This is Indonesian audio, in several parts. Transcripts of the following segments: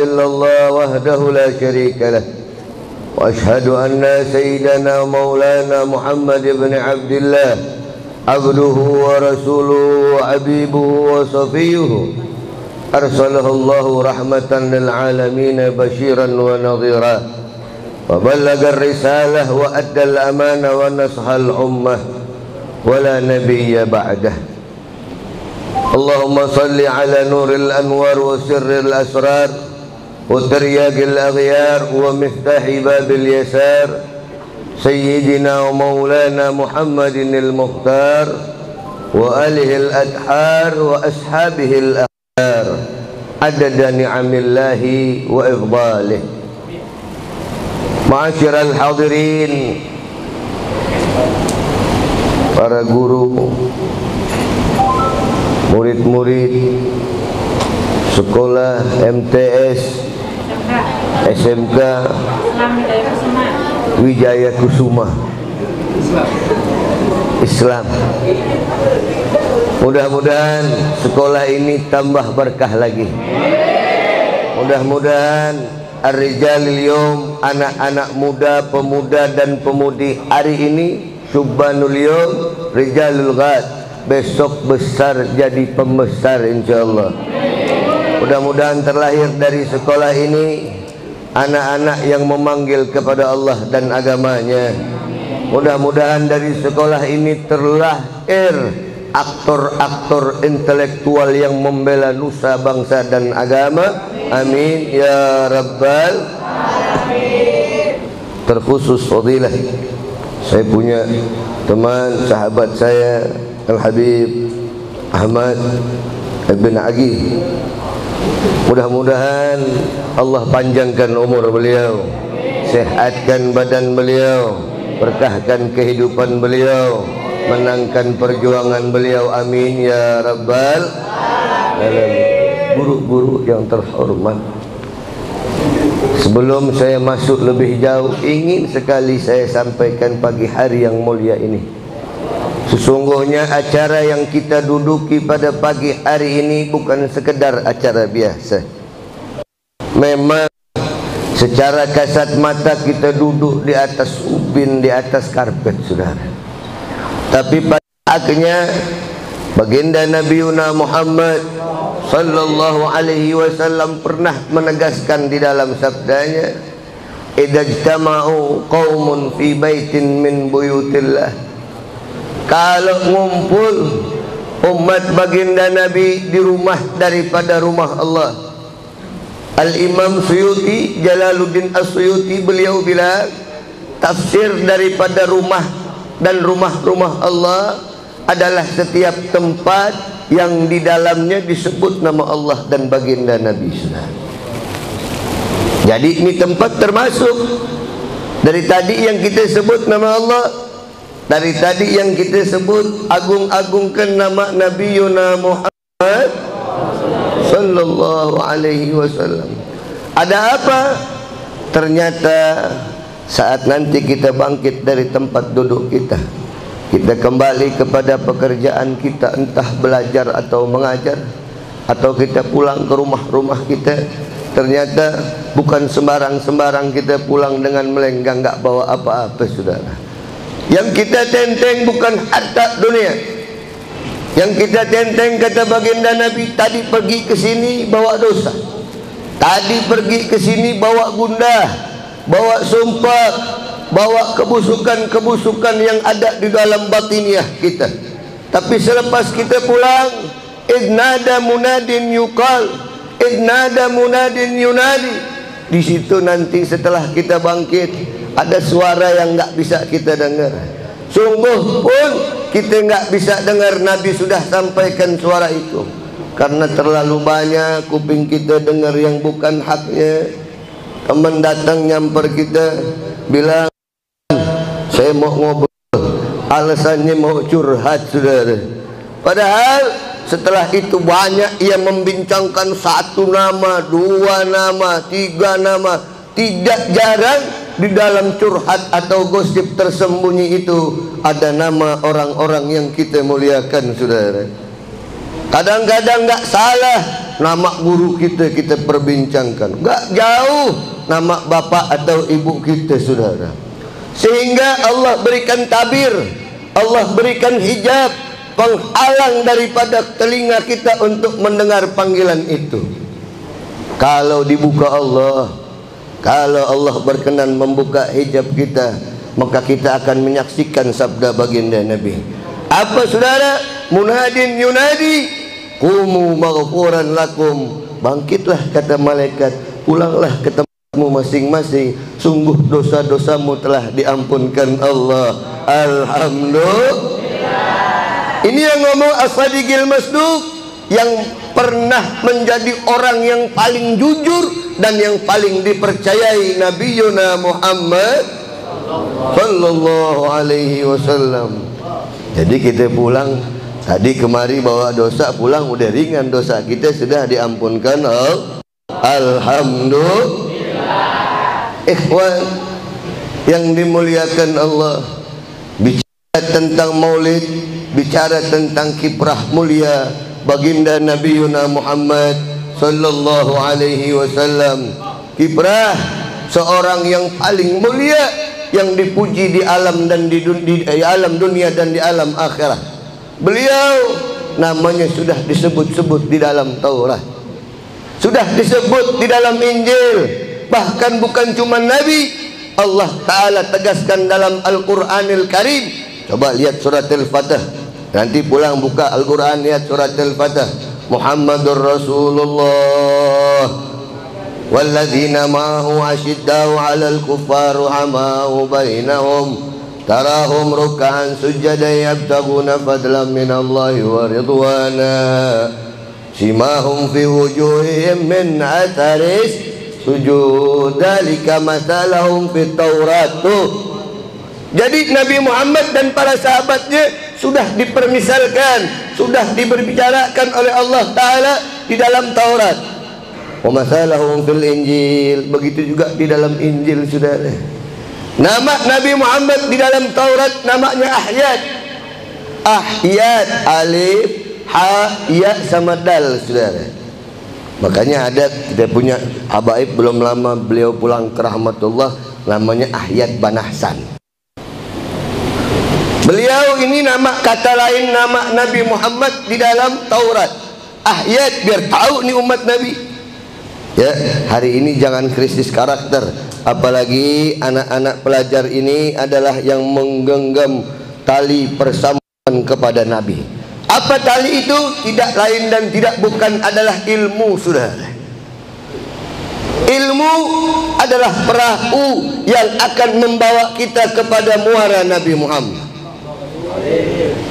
إلا الله وحده لا شريك له وأشهد أن سيدنا مولانا محمد بن عبد الله عبده ورسوله وحبيبه وصفيه أرسله الله رحمة للعالمين بشيرا ونظيرا وبلغ الرسالة وأدى الأمانة ونصح الأمة ولا نبي بعده. اللهم صل على نور الأنوار وسر الأسرار وترياق الأغيار ومفتاح باب اليسار سيدنا ومولانا محمد المختار وآله الأدحار وأصحابه الأخيار عدد نعم الله وإفضاله. Ma'asyiral hadirin, para guru, murid-murid sekolah MTS, SMK Wijaya Kusuma Islam, mudah-mudahan sekolah ini tambah berkah lagi. Mudah-mudahan Ar-Rijalil Yawm, anak-anak muda, pemuda dan pemudi hari ini, Syubbanul Yawm, Rijalul Ghad, besok besar jadi pembesar insyaallah. Mudah-mudahan terlahir dari sekolah ini anak-anak yang memanggil kepada Allah dan agamanya. Mudah-mudahan dari sekolah ini terlahir aktor-aktor intelektual yang membela nusa, bangsa dan agama. Amin ya rabbal alamin. Terkhusus fadilah, saya punya teman sahabat saya Al-Habib Ahmad bin Agi. Mudah-mudahan Allah panjangkan umur beliau, sehatkan badan beliau, berkahkan kehidupan beliau, menangkan perjuangan beliau. Amin ya rabbal alamin. Guru-guru yang terhormat, sebelum saya masuk lebih jauh, ingin sekali saya sampaikan pagi hari yang mulia ini. Sesungguhnya acara yang kita duduki pada pagi hari ini bukan sekedar acara biasa. Memang secara kasat mata kita duduk di atas ubin, di atas karpet, saudara. Tapi pada akhirnya baginda Nabi Muhammad sallallahu alaihi wasallam pernah menegaskan di dalam sabdanya, idza ijtama'u qaumun fi baitin min buyutillah, kalau ngumpul umat baginda Nabi di rumah daripada rumah Allah. Al-Imam Suyuti, Jalaluddin As-Suyuti, beliau bilang tafsir daripada rumah dan rumah-rumah Allah adalah setiap tempat yang di dalamnya disebut nama Allah dan baginda Nabi SAW. Jadi ini tempat termasuk dari tadi yang kita sebut nama Allah, dari tadi yang kita sebut agung-agungkan nama Nabi Muhammad sallallahu alaihi wasallam. Ada apa? Ternyata saat nanti kita bangkit dari tempat duduk kita, kita kembali kepada pekerjaan kita, entah belajar atau mengajar, atau kita pulang ke rumah-rumah kita, ternyata bukan sembarang-sembarang kita pulang dengan melenggang, nggak bawa apa-apa, saudara. Yang kita tenteng bukan harta dunia. Yang kita tenteng, kata baginda Nabi, tadi pergi ke sini bawa dosa, tadi pergi ke sini bawa gundah, bawa sumpah, bawa kebusukan-kebusukan yang ada di dalam batiniah kita. Tapi selepas kita pulang, idnada munadin yuqal, idnada munadin yunadi. Di situ nanti setelah kita bangkit, ada suara yang nggak bisa kita dengar. Sungguh pun kita nggak bisa dengar Nabi sudah sampaikan suara itu, karena terlalu banyak kuping kita dengar yang bukan haknya. Teman datang nyamper kita, bilang saya mau ngobrol, alasannya mau curhat, saudara. Padahal setelah itu banyak yang membincangkan satu nama, dua nama, tiga nama. Tidak jarang di dalam curhat atau gosip tersembunyi itu ada nama orang-orang yang kita muliakan, saudara. Kadang-kadang nggak salah nama guru kita perbincangkan, enggak jauh nama bapak atau ibu kita, saudara. Sehingga Allah berikan tabir, Allah berikan hijab, penghalang daripada telinga kita untuk mendengar panggilan itu. Kalau dibuka Allah, kalau Allah berkenan membuka hijab kita, maka kita akan menyaksikan sabda baginda Nabi. Apa, saudara? Munadin yunadi, qumu maghfuran lakum. Bangkitlah, kata malaikat, pulanglah ke tempatmu masing-masing, sungguh dosa-dosamu telah diampunkan Allah. Alhamdulillah. Ini yang ngomong As-Sadiqil Masduq, yang pernah menjadi orang yang paling jujur dan yang paling dipercayai, Nabiyuna Muhammad sallallahu alaihi wasallam. Jadi kita pulang tadi kemari bawa dosa, pulang udah ringan dosa kita, sudah diampunkan. Alhamdulillah. Ikhwan yang dimuliakan Allah, bicara tentang maulid, bicara tentang kiprah mulia baginda Nabiyuna Muhammad sallallahu alaihi wasallam. Kiprah seorang yang paling mulia, yang dipuji di alam dan di alam dunia dan di alam akhirat. Beliau namanya sudah disebut-sebut di dalam Taurat, sudah disebut di dalam Injil, bahkan bukan cuma Nabi, Allah Ta'ala tegaskan dalam Al-Quranil Karim. Coba lihat surat Al-Fatah, nanti pulang buka Al-Quran, lihat surat Al-Fatah. Muhammadur Rasulullah walladzina ma'ahu asyiddau 'alal kuffar rahamau bainahum tarahum ruk'an sujada yabtaguna fadlan minallahi wa ridwana simahum fi wujuhihim min atharis sujud dzalika mathalahum fit Taurat. Jadi Nabi Muhammad dan para sahabatnya sudah dipermisalkan, sudah diberbicarakan oleh Allah Ta'ala di dalam Taurat. Wa mathalahum fil Injil, begitu juga di dalam Injil, saudara. Nama Nabi Muhammad di dalam Taurat namanya Ahyad. Ahyad, alif, ha, ya sama dal, saudara. Makanya ada, kita punya habaib belum lama beliau pulang ke rahmatullah, namanya Ahyad Banahsan. Beliau ini nama, kata lain nama Nabi Muhammad di dalam Taurat. Ahyad, biar tahu nih umat Nabi. Ya, hari ini jangan krisis karakter, apalagi anak-anak pelajar ini adalah yang menggenggam tali persamaan kepada Nabi. Apa tali itu? Tidak lain dan tidak bukan adalah ilmu, saudara. Ilmu adalah perahu yang akan membawa kita kepada muara Nabi Muhammad.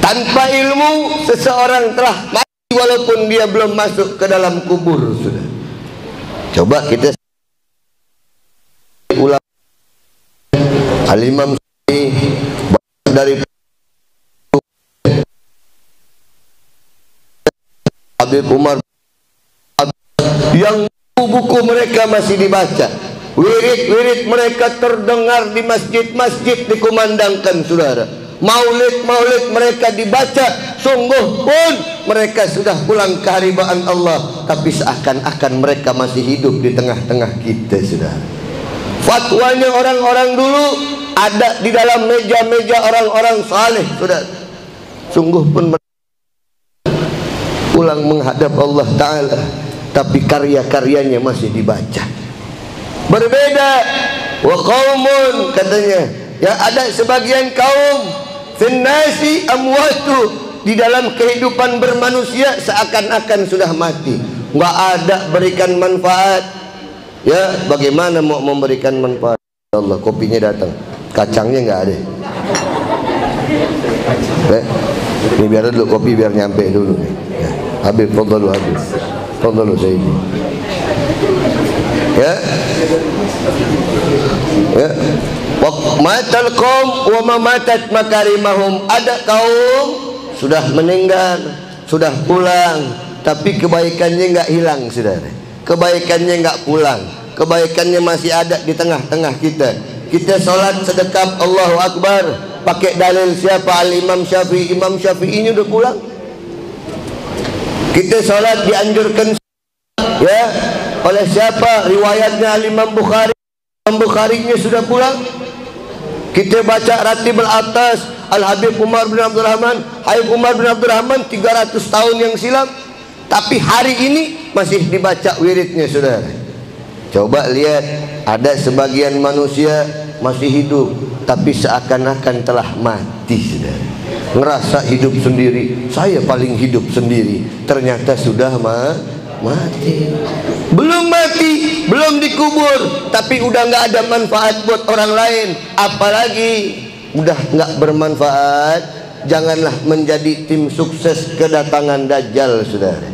Tanpa ilmu, seseorang telah mati walaupun dia belum masuk ke dalam kubur, saudara. Coba kita ulang Al-Imam dari Habib Umar yang buku mereka masih dibaca, wirid-wirid mereka terdengar di masjid-masjid dikumandangkan, saudara. Maulid-maulid mereka dibaca, sungguh pun mereka sudah pulang ke haribaan Allah, tapi seakan-akan mereka masih hidup di tengah-tengah kita, saudara. Fatwanya orang-orang dulu ada di dalam meja-meja orang-orang saleh, saudara. Sungguh pun mereka pulang menghadap Allah Ta'ala, tapi karya-karyanya masih dibaca. Berbeda, wa qaumun, katanya, ya ada sebagian kaum finnasi amwatu, di dalam kehidupan bermanusia seakan-akan sudah mati, nggak ada berikan manfaat. Ya, bagaimana mau memberikan manfaat? Allah, kopinya datang, kacangnya nggak ada. Ini biar dulu kopi, biar nyampe dulu. Ya, Habib, fadhalu Habib, fadhalu Sayyidi. Ya, ya. Matal qaum wa mamatat makarimahum. Ada kaum sudah meninggal, sudah pulang, tapi kebaikannya enggak hilang, saudara. Kebaikannya enggak pulang, kebaikannya masih ada di tengah-tengah kita. Kita sholat sedekap Allahu Akbar pakai dalil siapa? Al-Imam Syafi'i. Imam Syafi'i ini udah pulang. Kita sholat dianjurkan Ya, oleh siapa? Riwayatnya Imam Bukhari. Imam Bukhari-nya sudah pulang. Kita baca Ratibul Atas Al-Habib Umar bin Abdul Rahman. Habib Umar bin Abdul Rahman 300 tahun yang silam, tapi hari ini masih dibaca wiridnya, saudara. Coba lihat, ada sebagian manusia masih hidup tapi seakan-akan telah mati, saudara. Ngerasa hidup sendiri, saya paling hidup sendiri, ternyata sudah mati. Belum mati, belum dikubur, tapi udah nggak ada manfaat buat orang lain, apalagi udah nggak bermanfaat. Janganlah menjadi tim sukses kedatangan Dajjal, saudara.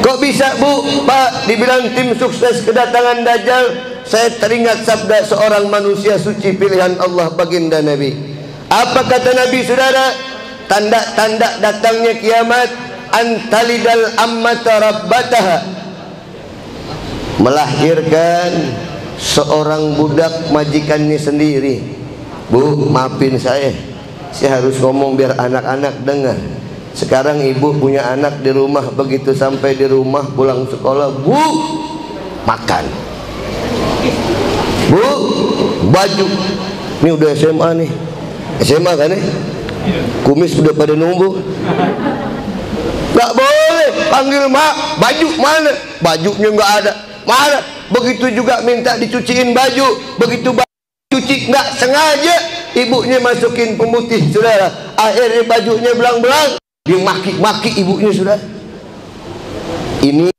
Kok bisa, Bu, Pak, dibilang tim sukses kedatangan Dajjal? Saya teringat sabda seorang manusia suci pilihan Allah, baginda Nabi. Apa kata Nabi, saudara? Tanda-tanda datangnya kiamat, antalidal ammata rabbataha, melahirkan seorang budak majikannya sendiri. Bu, maafin saya harus ngomong biar anak-anak dengar. Sekarang ibu punya anak di rumah, begitu sampai di rumah pulang sekolah, Bu, makan. Bu, baju. Ini udah SMA nih. SMA kan nih? Kumis udah pada nunggu. Gak boleh panggil mak, baju mana? Bajunya nggak ada. Mana? Begitu juga minta dicuciin baju, begitu cuci nggak sengaja, ibunya masukin pemutih, saudara. Akhirnya bajunya belang-belang, dimaki-maki ibunya, saudara. Ini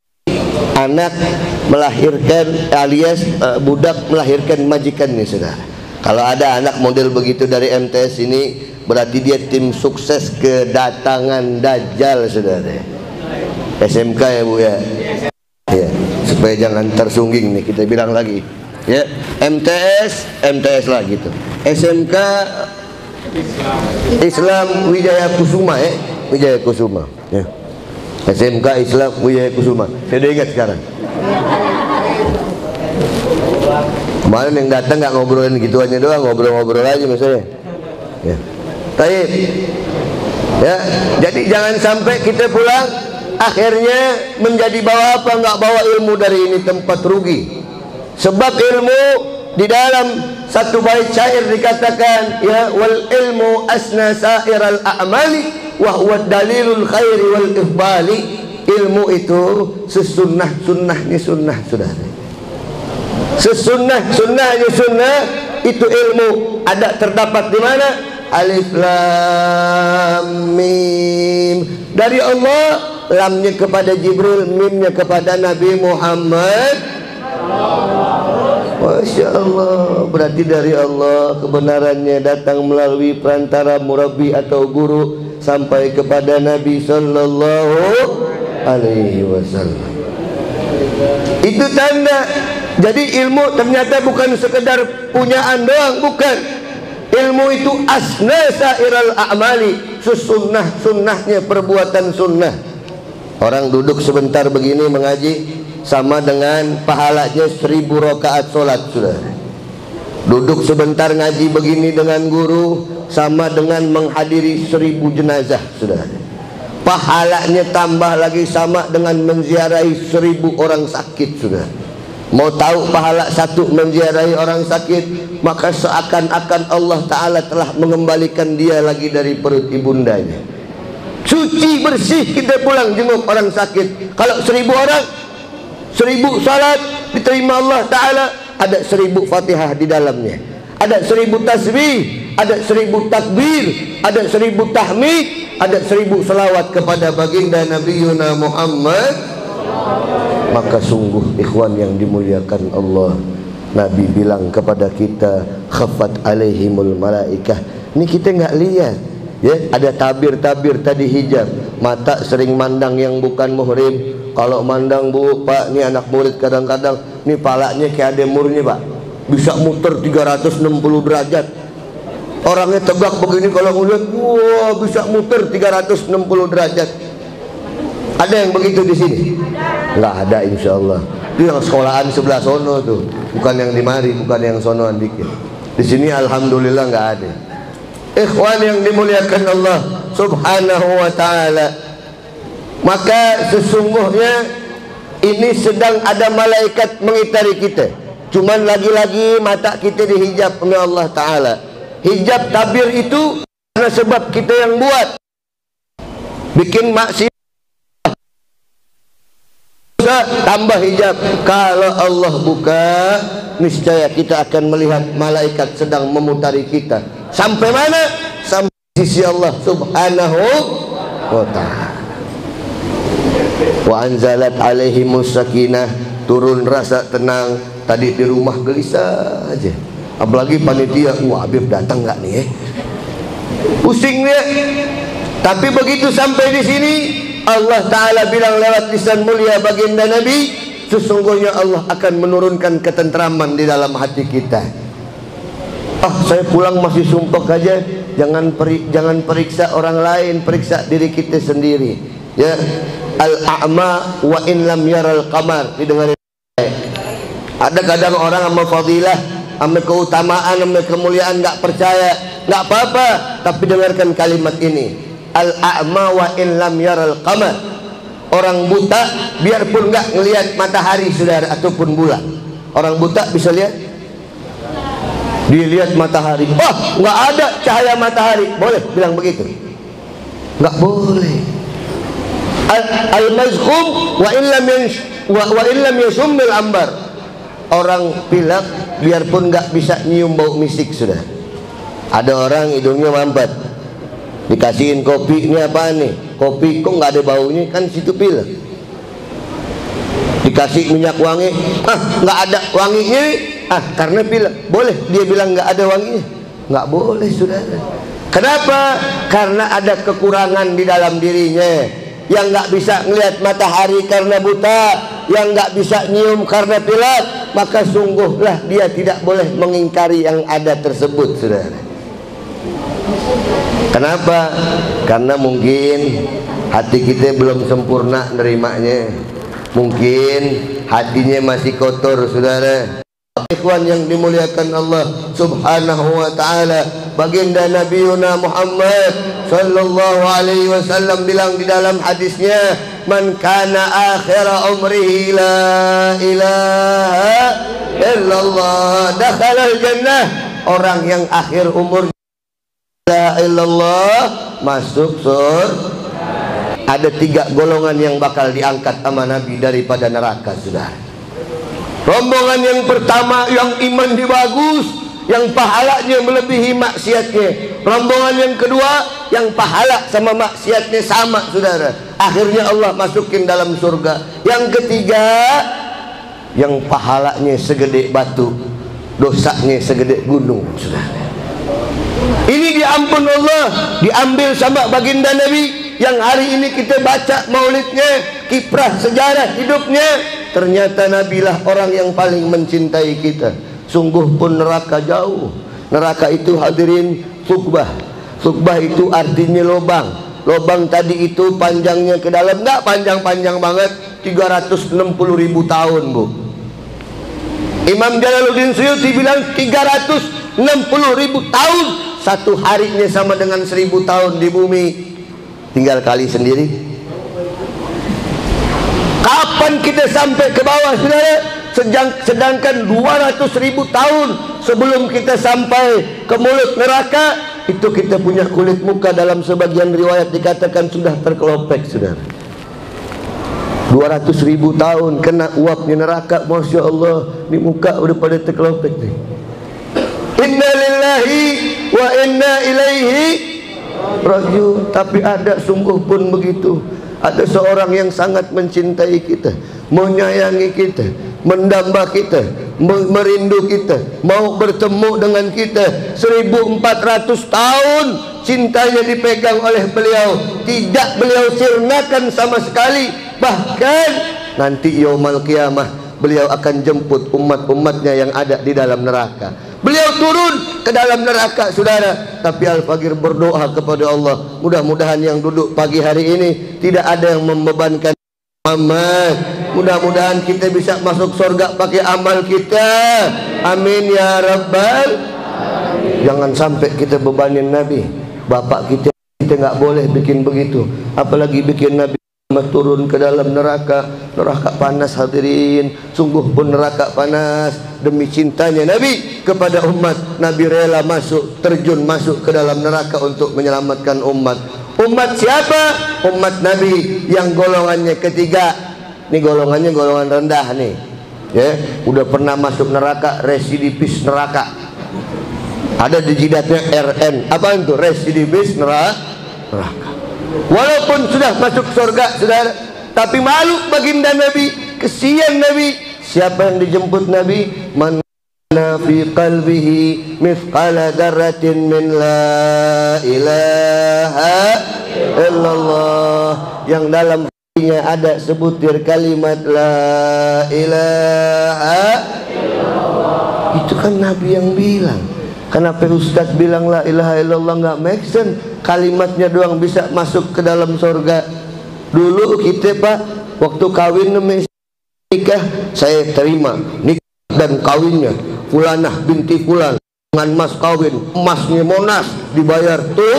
anak melahirkan, alias budak melahirkan majikannya, saudara. Kalau ada anak model begitu dari MTS ini, berarti dia tim sukses kedatangan Dajjal, saudara. SMK ya, Bu, ya. Ya, supaya jangan tersungging nih, kita bilang lagi. Ya, MTS lah gitu. SMK Islam Wijaya Kusuma, ya. Wijaya Kusuma. Ya. SMK Islam Wijaya Kusuma. Saya udah ingat sekarang. Kemarin yang datang nggak ngobrolin gituannya doang, ngobrol-ngobrol aja misalnya. Ya. Baik. Ya, jadi jangan sampai kita pulang akhirnya menjadi bawa apa, nggak bawa ilmu dari ini, tempat rugi. Sebab ilmu di dalam satu bait syair dikatakan, ya, wal ilmu asna sa'iral a'mali wa huwa dalilul khairi wal ifbali. Ilmu itu sesunnah-sunnahnya sunnah, saudara. Sesunnah-sunnahnya sunnah itu ilmu. Ada terdapat di mana? Alif lam mim. Dari Allah, lamnya kepada Jibril, mimnya kepada Nabi Muhammad. Masya Allah, berarti dari Allah kebenarannya datang melalui perantara murabbi atau guru sampai kepada Nabi Sallallahu Alaihi Wasallam. Itu tanda. Jadi ilmu ternyata bukan sekedar punyaan doang, bukan. Ilmu itu asna sa'iral a'mali, sunnah-sunnahnya perbuatan sunnah. Orang duduk sebentar begini mengaji sama dengan pahalanya 1000 rakaat sholat, saudara. Duduk sebentar ngaji begini dengan guru sama dengan menghadiri 1000 jenazah, saudara. Pahalanya tambah lagi sama dengan menziarahi 1000 orang sakit, saudara. Mau tahu pahala satu menziarahi orang sakit, maka seakan-akan Allah Ta'ala telah mengembalikan dia lagi dari perut ibundanya. Suci bersih kita pulang jenguk orang sakit. Kalau 1000 orang, 1000 salat diterima Allah Ta'ala, ada 1000 fatihah di dalamnya, ada 1000 tasbih, ada 1000 takbir, ada 1000 tahmid, ada 1000 selawat kepada baginda Nabi Yuna Muhammad. Maka sungguh ikhwan yang dimuliakan Allah, Nabi bilang kepada kita, khafat alaihimul malaikah. Ini kita nggak lihat, ya, ada tabir-tabir tadi hijab. Mata sering mandang yang bukan muhrim. Kalau mandang, Bu, Pak, ini anak murid kadang-kadang ini palanya kayak ada murni, Pak, bisa muter 360 derajat. Orangnya tegak begini, kalau ngeliat, wah, bisa muter 360 derajat. Ada yang begitu di sini? Nggak ada, insya Allah. Itu yang sekolahan sebelah sono tuh, bukan yang di mari, bukan yang sonoan dikit. Di sini alhamdulillah nggak ada. Ikhwan yang dimuliakan Allah Subhanahu wa Ta'ala, maka sesungguhnya ini sedang ada malaikat mengitari kita. Cuman lagi-lagi mata kita dihijab oleh Allah Ta'ala. Hijab tabir itu karena sebab kita yang buat, bikin maksiat, tambah hijab. Kalau Allah buka, niscaya kita akan melihat malaikat sedang memutari kita. Sampai mana? Sampai sisi Allah Subhanahu wa ta'ala. Wa anzalat alaihimus sakinah, turun rasa tenang. Tadi di rumah gelisah aja, apalagi panitia, wah Habib datang nggak nih, pusing dia. Tapi begitu sampai di sini, Allah Ta'ala bilang lewat lisan mulia baginda Nabi, sesungguhnya Allah akan menurunkan ketentraman di dalam hati kita. Saya pulang masih sumpek aja. Jangan periksa orang lain, periksa diri kita sendiri. Ya, al-a'ma wa in lam yaral qamar. Didengarin. Ada kadang orang sama fadilah, sama keutamaan, sama kemuliaan nggak percaya. Nggak apa-apa, tapi dengarkan kalimat ini. Al-a'ma wa in lam yaral qamar. Orang buta biarpun nggak ngelihat matahari, saudara, ataupun bulan. Orang buta bisa lihat? Dilihat matahari, nggak ada cahaya matahari, boleh bilang begitu? Nggak boleh. Al-mazhum wa illam yashummil ambar. Orang pilek biarpun nggak bisa nyium bau misik, sudah. Ada orang hidungnya mampet, dikasihin kopi, ini apa nih? Kopi kok nggak ada baunya, kan situ pilek. Dikasih minyak wangi, nggak ada wanginya, karena pilek. Boleh dia bilang nggak ada wanginya? Nggak boleh, saudara. Kenapa? Karena ada kekurangan di dalam dirinya. Yang nggak bisa ngelihat matahari karena buta, yang nggak bisa nyium karena pilek, maka sungguhlah dia tidak boleh mengingkari yang ada tersebut, saudara. Kenapa? Karena mungkin hati kita belum sempurna nerimanya, mungkin hatinya masih kotor, saudara. Ikhwan yang dimuliakan Allah Subhanahu wa ta'ala, baginda Nabiuna Muhammad sallallahu alaihi wasallam bilang di dalam hadisnya, man kana akhira umrihi la ilaha illallah dakhala al-jannah. Orang yang akhir umur la illallah masuk surga. Ada 3 golongan yang bakal diangkat sama Nabi daripada neraka, saudara. Rombongan yang pertama yang imannya bagus, yang pahalanya melebihi maksiatnya. Rombongan yang kedua yang pahala sama maksiatnya sama, saudara. Akhirnya Allah masukin dalam surga. Yang ketiga yang pahalanya segede batu, dosanya segede gunung, saudara. Ini diampun Allah, diambil sama baginda Nabi yang hari ini kita baca maulidnya, kiprah sejarah hidupnya. Ternyata Nabilah orang yang paling mencintai kita. Sungguh pun neraka jauh. Neraka itu hadirin sugbah. Sugbah itu artinya lobang. Lobang tadi itu panjangnya ke dalam, nggak panjang-panjang banget, 360.000 tahun, Bu. Imam Jalaluddin Suyuti bilang 360.000 tahun. Satu harinya sama dengan 1000 tahun di bumi. Tinggal kali sendiri. Kapan kita sampai ke bawah, saudara? Sedangkan 200.000 tahun sebelum kita sampai ke mulut neraka, itu kita punya kulit muka dalam sebagian riwayat dikatakan sudah terkelopek, saudara. 200.000 tahun kena uapnya neraka, Masya Allah, di muka udah pada terkelopek nih. Inna lillahi wa inna ilaihi rajiun. Tapi ada, sungguh pun begitu, ada seorang yang sangat mencintai kita, menyayangi kita, mendamba kita, merindu kita, mau bertemu dengan kita. 1400 tahun cintanya dipegang oleh beliau, tidak beliau sirnakan sama sekali. Bahkan nanti yaumul qiyamah beliau akan jemput umat-umatnya yang ada di dalam neraka. Beliau turun ke dalam neraka, saudara. Tapi Al-Faqir berdoa kepada Allah, mudah-mudahan yang duduk pagi hari ini tidak ada yang membebankan Muhammad. Mudah-mudahan kita bisa masuk surga pakai amal kita. Amin ya Rabbal. Jangan sampai kita bebanin Nabi. Bapak kita nggak boleh bikin begitu, apalagi bikin Nabi Muhammad turun ke dalam neraka. Neraka panas hadirin, sungguh pun neraka panas. Demi cintanya Nabi kepada umat, Nabi rela terjun masuk ke dalam neraka untuk menyelamatkan umat. Umat siapa? Umat Nabi yang golongannya ketiga. Ini golongannya golongan rendah nih, ya, udah pernah masuk neraka, residivis neraka. Ada di jidatnya RN. Apa itu? Residivis neraka. Walaupun sudah masuk surga, saudara, tapi malu baginda Nabi, kesian Nabi. Siapa yang dijemput Nabi? Man fi qalbihi mithqala dzarratin min la ilaha illallah, yang dalam hatinya ada sebutir kalimat la ilaha illallah. Itu kan Nabi yang bilang. Kenapa Ustadz bilang la ilaha illallah nggak make sense? Kalimatnya doang bisa masuk ke dalam surga. Dulu kita Pak, waktu kawin nikah, saya terima nikah dan kawinnya Fulanah binti Fulan dengan mas kawin, emasnya Monas dibayar tuh.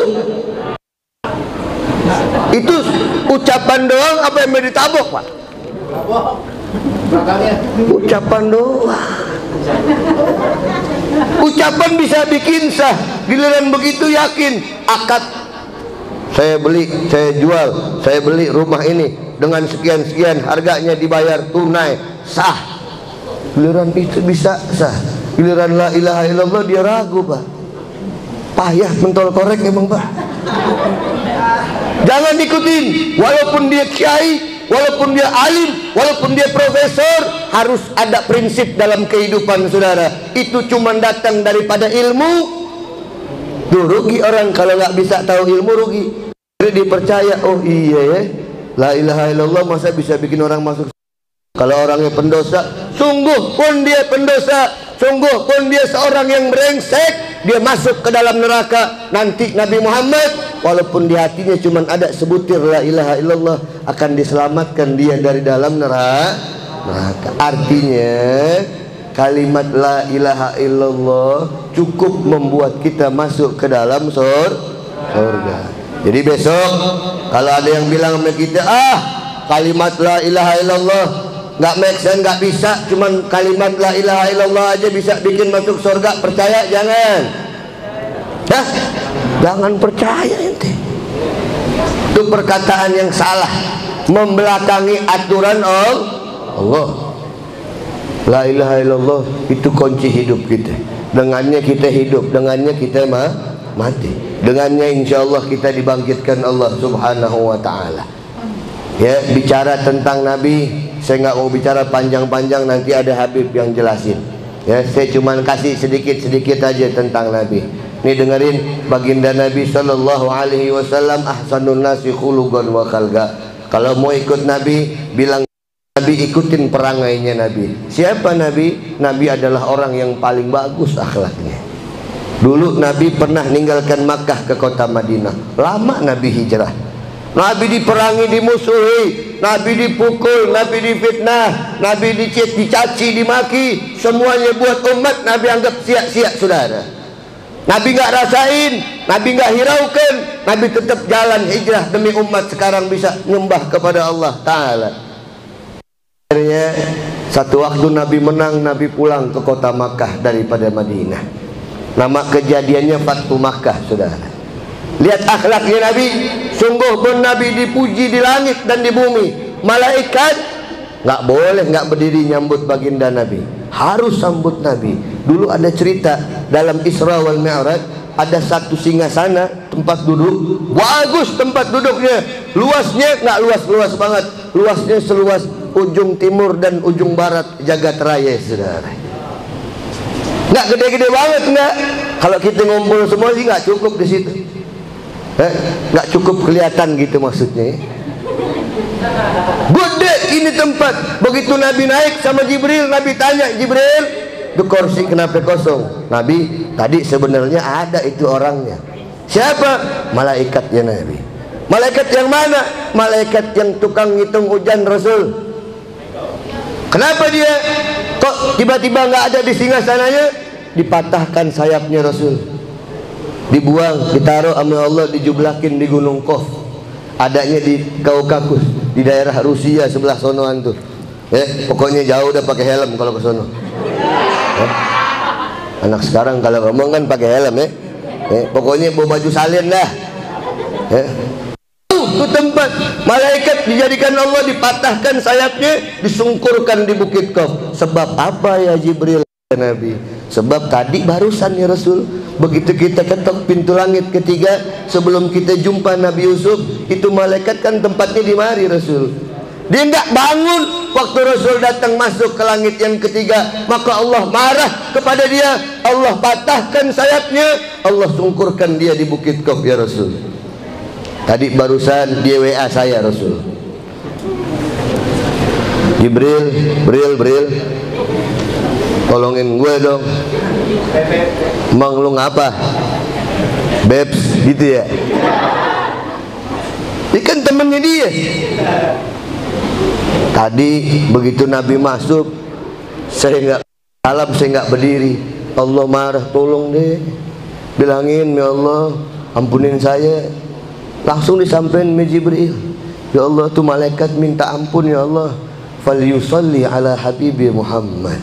Itu ucapan doang apa yang mau ditabok Pak? Ucapan doang. Ucapan bisa bikin sah, giliran begitu yakin akad. Saya beli, saya jual, saya beli rumah ini dengan sekian-sekian, harganya dibayar tunai, sah. Giliran itu bisa sah, giliran la ilaha illallah dia ragu Pak. Payah mentol korek emang Pak. Jangan ikutin, walaupun dia kiai, walaupun dia alim, walaupun dia profesor, harus ada prinsip dalam kehidupan saudara. Itu cuma datang daripada ilmu. Duh, rugi orang kalau nggak bisa tahu ilmu, rugi. Jadi dipercaya, oh iya ya, la ilaha illallah masa bisa bikin orang masuk. Kalau orangnya pendosa, sungguh pun dia pendosa, sungguh pun dia seorang yang brengsek, dia masuk ke dalam neraka. Nanti Nabi Muhammad, walaupun di hatinya cuma ada sebutir la ilaha illallah, akan diselamatkan dia dari dalam neraka. Artinya kalimat la ilaha illallah cukup membuat kita masuk ke dalam surga. Jadi besok kalau ada yang bilang sama kita, kalimat la ilaha illallah nggak make sense, nggak bisa, cuman kalimat la ilaha illallah aja bisa bikin masuk surga, percaya jangan. Jangan percaya ente. Itu perkataan yang salah, membelakangi aturan Allah. La ilaha illallah itu kunci hidup kita. Dengannya kita hidup, dengannya kita mati. Dengannya insya Allah kita dibangkitkan Allah subhanahu wa ta'ala. Ya, bicara tentang Nabi, saya nggak mau bicara panjang-panjang, nanti ada Habib yang jelasin. Ya, saya cuma kasih sedikit-sedikit aja tentang Nabi. Nih dengerin, baginda Nabi sallallahu alaihi wasallam ahsanun nasi khuluqan wa khalqa. Kalau mau ikut Nabi, bilang Nabi, ikutin perangainya Nabi. Siapa Nabi? Nabi adalah orang yang paling bagus akhlaknya. Dulu Nabi pernah ninggalkan Makkah ke kota Madinah. Lama Nabi hijrah. Nabi diperangi, dimusuhi, Nabi dipukul, Nabi difitnah, Nabi dicaci, dimaki. Semuanya buat umat Nabi anggap sia-sia saudara. Nabi nggak rasain, Nabi nggak hiraukan, Nabi tetap jalan hijrah demi umat sekarang bisa nyembah kepada Allah Ta'ala. Akhirnya satu waktu Nabi menang, Nabi pulang ke kota Makkah daripada Madinah. Nama kejadiannya Fathu Makkah saudara. Lihat akhlaknya Nabi, sungguh pun Nabi dipuji di langit dan di bumi. Malaikat nggak boleh nggak berdiri nyambut baginda Nabi, harus sambut Nabi. Dulu ada cerita dalam Isra wal Mi'raj, ada satu singgasana tempat duduk, bagus tempat duduknya, luasnya nggak luas banget, luasnya seluas ujung timur dan ujung barat jagat raya saudara. Nggak gede-gede banget nggak. Kalau kita ngumpul semua sih nggak cukup di situ. Nggak cukup kelihatan gitu maksudnya. Gede ini tempat. Begitu Nabi naik sama Jibril, Nabi tanya, Jibril, itu kursi kenapa kosong? Nabi, tadi sebenarnya ada itu orangnya. Siapa? Malaikatnya Nabi. Malaikat yang mana? Malaikat yang tukang ngitung hujan Rasul. Kenapa dia kok tiba-tiba nggak ada di singgasananya? Dipatahkan sayapnya Rasul, dibuang, ditaruh sama Allah, dijublakin di Gunung Qaf, adanya di Kaukasus. di daerah Rusia sebelah sonoan tuh. Pokoknya jauh udah pakai helm kalau ke sono. Anak sekarang kalau ngomong kan pakai helm pokoknya bawa baju salin dah. Itu tempat malaikat dijadikan Allah, dipatahkan sayapnya, disungkurkan di Bukit Qaf. Sebab apa ya Jibril? Nabi, sebab tadi barusan ya Rasul, begitu kita ketok pintu langit ketiga sebelum kita jumpa Nabi Yusuf, itu malaikat kan tempatnya di mari Rasul. Dia tidak bangun waktu Rasul datang masuk ke langit yang ketiga, maka Allah marah kepada dia, Allah patahkan sayapnya, Allah sungkurkan dia di Bukit Qaf ya Rasul. Tadi barusan dia WA saya Rasul, Jibril, tolongin gue dong. Emang lu ngapa? Babes gitu ya? Ini kan temennya dia. Tadi begitu Nabi masuk, saya nggak salam, saya nggak berdiri. Allah marah, tolong deh, bilangin ya Allah, ampunin saya. Langsung disampaikan sama Jibril, ya Allah tuh malaikat minta ampun ya Allah, falyusalli ala habibi Muhammad.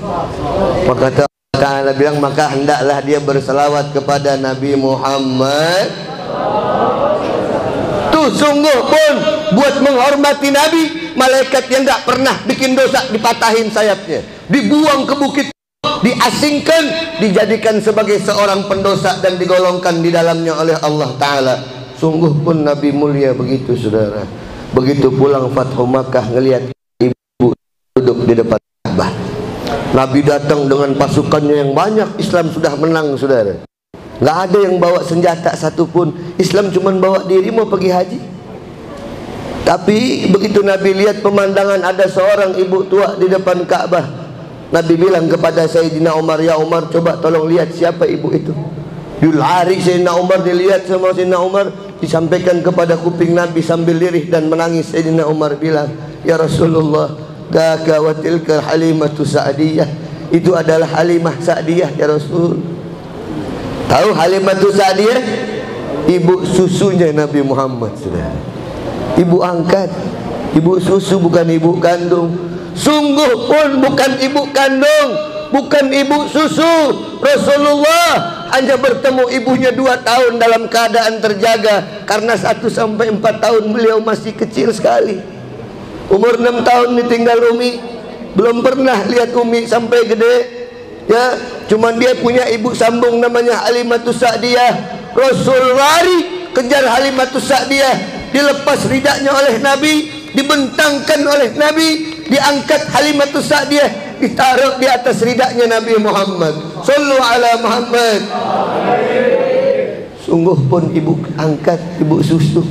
Maka Ta'ala bilang, maka hendaklah dia berselawat kepada Nabi Muhammad. Tuh sungguh pun buat menghormati Nabi, malaikat yang tidak pernah bikin dosa dipatahin sayapnya, dibuang ke bukit, diasingkan, dijadikan sebagai seorang pendosa dan digolongkan di dalamnya oleh Allah Ta'ala. Sungguh pun Nabi mulia begitu saudara. Begitu pulang Fathu Makkah, ngelihat ibu duduk di depan Ka'bah. Nabi datang dengan pasukannya yang banyak, Islam sudah menang saudara. Nggak ada yang bawa senjata satupun. Islam cuma bawa diri mau pergi haji. Tapi begitu Nabi lihat pemandangan ada seorang ibu tua di depan Ka'bah, Nabi bilang kepada Sayyidina Umar, ya Umar, coba tolong lihat siapa ibu itu. Dia lari, Sayyidina Umar dilihat sama Sayyidina Umar, disampaikan kepada kuping Nabi sambil lirih dan menangis. Sayyidina Umar bilang, ya Rasulullah, daka wa tilka Halimatu Sa'diyah, itu adalah Halimah Sa'diyah ya Rasul. Tahu Halimatu Sa'diyah? Ibu susunya Nabi Muhammad sudah. Ibu angkat, ibu susu, bukan ibu kandung. Sungguh pun bukan ibu kandung, bukan ibu susu. Rasulullah hanya bertemu ibunya 2 tahun dalam keadaan terjaga, karena 1 sampai 4 tahun beliau masih kecil sekali. Umur 6 tahun ditinggal Umi, belum pernah lihat Umi sampai gede ya. Cuman dia punya ibu sambung namanya Halimatus Sa'diyah. Rasul lari kejar Halimatus Sa'diyah, dilepas ridaknya oleh Nabi, dibentangkan oleh Nabi, diangkat Halimatus Sa'diyah, ditaruh di atas ridaknya Nabi Muhammad. Sallu ala Muhammad. Sungguh pun ibu angkat, ibu susu,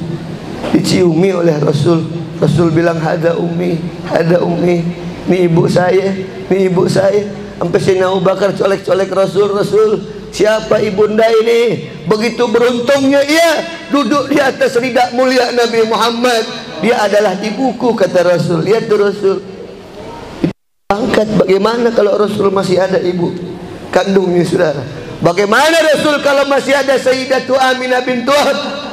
diciumi oleh Rasul. Rasul bilang, hada ummi, hada ummi, ini ibu saya, ini ibu saya. Sampai Sayyidina Abu Bakar colek-colek Rasul, siapa ibunda ini? Begitu beruntungnya ia duduk di atas ridak mulia Nabi Muhammad. Dia adalah ibuku, kata Rasul. Lihat tuh Rasul angkat. Bagaimana kalau Rasul masih ada ibu kandungnya saudara? Bagaimana Rasul kalau masih ada Sayyidatu Aminah bintu Wahab?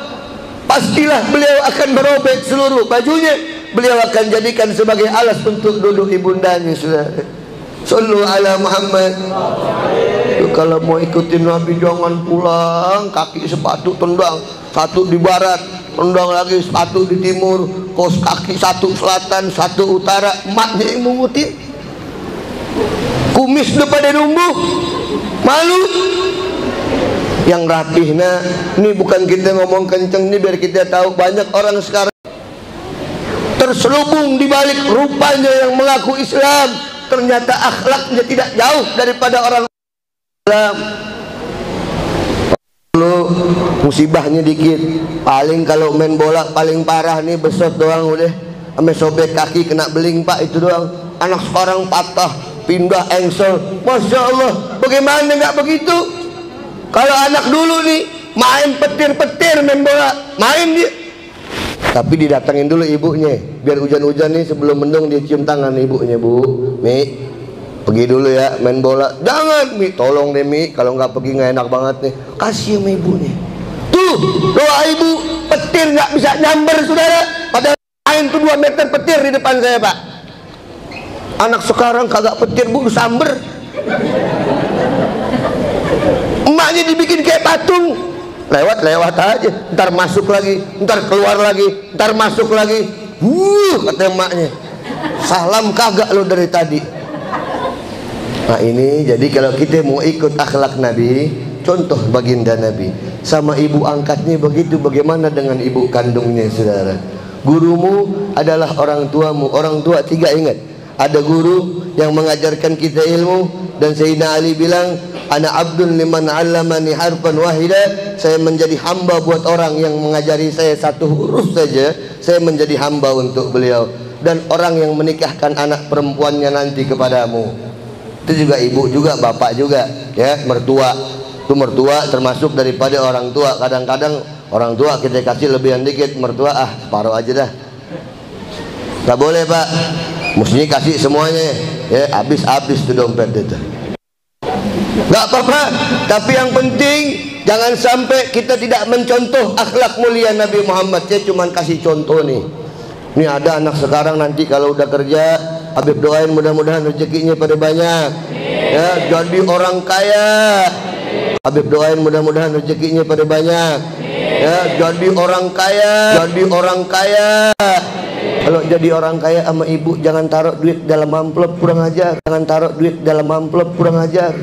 Pastilah beliau akan merobek seluruh bajunya, beliau akan jadikan sebagai alas untuk duduk ibundanya saudara. Sallu ala Muhammad. Kalau mau ikutin Nabi jangan pulang kaki sepatu tendang, satu di barat, tendang lagi sepatu di timur, kos kaki satu selatan, satu utara, emaknya yang mengutin. Kumis udah pada numbuh, malu. Yang rapih, nah ini bukan kita ngomong kenceng, ini biar kita tahu banyak orang sekarang terselubung di balik rupanya yang mengaku Islam, ternyata akhlaknya tidak jauh daripada orang Islam. Lu musibahnya dikit, paling kalau main bola paling parah nih besot doang udah, sampai sobek kaki kena beling pak, itu doang. Anak sekarang patah, pindah engsel, masya Allah. Bagaimana nggak begitu? Kalau anak dulu nih main petir-petir, main bola, main dia. Tapi didatangin dulu ibunya, biar hujan-hujan nih sebelum mendung dia cium tangan ibunya, Bu, Mi, pergi dulu ya main bola. Jangan Mi, tolong deh Mi, kalau nggak pergi nggak enak banget nih. Kasih sama ibunya. Tuh doa ibu, petir nggak bisa nyamber saudara. Padahal Main tuh 2 meter petir di depan saya, Pak. Anak sekarang kagak petir, Bu, samber. Emaknya dibikin kayak patung, lewat aja, ntar masuk lagi, ntar keluar lagi, ntar masuk lagi. Kata emaknya, salam kagak lo dari tadi. Nah ini jadi kalau kita mau ikut akhlak Nabi, contoh baginda Nabi sama ibu angkatnya begitu, bagaimana dengan ibu kandungnya, saudara? Gurumu adalah orang tuamu. Orang tua 3 ingat, ada guru yang mengajarkan kita ilmu, dan Sayyidina Ali bilang, ana abdun liman 'allamani harfan wahida, saya menjadi hamba buat orang yang mengajari saya 1 huruf saja, saya menjadi hamba untuk beliau. Dan orang yang menikahkan anak perempuannya nanti kepadamu, itu juga ibu juga, bapak juga, ya, mertua. Itu mertua termasuk daripada orang tua. Kadang-kadang orang tua kita kasih lebihan dikit, mertua separuh aja dah. Gak boleh, Pak, mestinya kasih semuanya, ya, habis tuh dompet itu. Gak apa-apa, tapi yang penting jangan sampai kita tidak mencontoh akhlak mulia Nabi Muhammad. Saya cuma kasih contoh nih. Ini ada anak sekarang nanti kalau udah kerja, Habib doain mudah-mudahan rezekinya pada banyak, ya, jadi orang kaya. Habib doain mudah-mudahan rezekinya pada banyak, ya, jadi orang kaya, jadi orang kaya. Kalau jadi orang kaya sama ibu, jangan taruh duit dalam amplop, kurang ajar. Jangan taruh duit dalam amplop, kurang ajar.